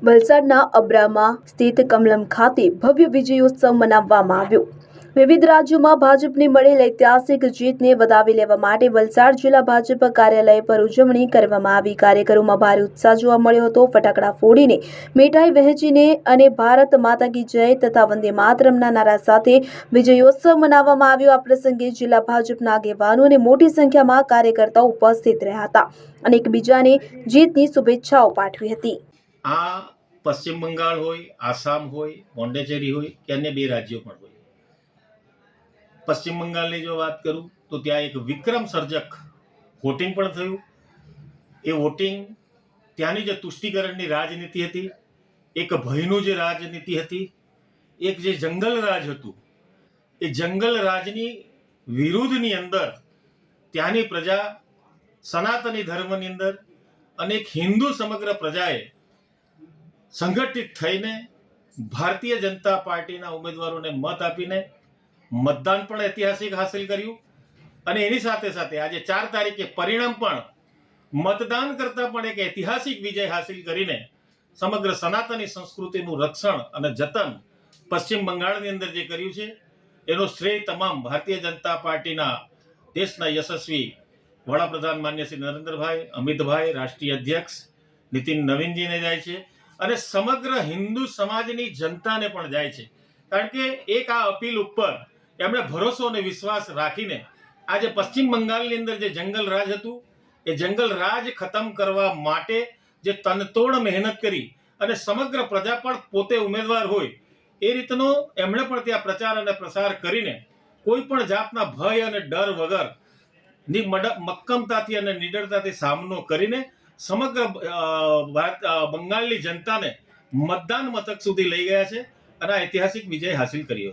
વલસાડના અબ્રામાં સ્થિત કમલમ ખાતે ભવ્ય વિજયોત્સવ મનાવવામાં આવ્યો। વિવિધ રાજ્યોમાં ભાજપને મળેલ ઐતિહાસિક જીતને વધાવી લેવા માટે વલસાડ જિલ્લા ભાજપ કાર્યાલય પર ઉજવણી કરવામાં આવી। કાર્યકરોમાં ભારે ઉત્સાહ જોવા મળ્યો હતો। ફટાકડા ફોડીને, મીઠાઈ વહેંચીને અને ભારત માતા કી જય તથા વંદે માતરમના નારા સાથે વિજયોત્સવ મનાવવામાં આવ્યો। આ પ્રસંગે જિલ્લા ભાજપના આગેવાનો અને મોટી સંખ્યામાં કાર્યકર્તાઓ ઉપસ્થિત રહ્યા હતા અને એકબીજાને જીતની શુભેચ્છાઓ પાઠવી હતી। આ પશ્ચિમ બંગાળ હોય, આસામ હોય, પોંડિચેરી હોય કે અન્ય બે રાજ્યો પણ હોય। પશ્ચિમ બંગાળની જો વાત કરું તો ત્યાં એક વિક્રમ સર્જક વોટિંગ પણ થયું। એ વોટિંગ ત્યાંની જે તુષ્ટિકરણની રાજનીતિ હતી, એક ભયનું જે રાજનીતિ હતી, એક જે જંગલ રાજ હતું, એ જંગલ રાજની વિરુદ્ધની અંદર ત્યાંની પ્રજા સનાતની ધર્મની અંદર અને એક હિન્દુ સમગ્ર પ્રજાએ સંગઠિત થઈને ભારતીય જનતા પાર્ટીના ઉમેદવારોને મત આપીને મતદાન પણ ઐતિહાસિક હાંસલ કર્યું। અને એની સાથે સાથે આજે 4 તારીખે પરિણામ પણ મતદાન કરતાં પણ એક ઐતિહાસિક વિજય હાંસલ કરીને સમગ્ર સનાતની સંસ્કૃતિનું રક્ષણ અને જતન પશ્ચિમ બંગાળની અંદર જે કર્યું છે એનો શ્રેય તમામ ભારતીય જનતા પાર્ટીના દેશના યશસ્વી વડાપ્રધાન માન્ય શ્રી નરેન્દ્રભાઈ, અમિતભાઈ, રાષ્ટ્રીય અધ્યક્ષ નીતિન નવીનજીને જાય છે અને સમગ્ર હિન્દુ સમાજની જનતાને પણ જાય છે। કારણ કે એક આ અપીલ ઉપર એમણે ભરોસો અને વિશ્વાસ રાખીને આજે પશ્ચિમ બંગાળની અંદર જે જંગલ રાજ હતું એ જંગલ રાજ ખતમ કરવા માટે જે તનતોડ મહેનત કરી અને સમગ્ર પ્રજા પણ પોતે ઉમેદવાર હોય એ રીતનો એમણે પણ ત્યાં પ્રચાર અને પ્રસાર કરીને કોઈ પણ જાતના ભય અને ડર વગર મક્કમતાથી અને નિડરતાથી સામનો કરીને સમગ્ર બંગાળની જનતાને મતદાન મથક સુધી લઈ ગયા છે અને આ ઐતિહાસિક વિજય હાંસલ કર્યો છે।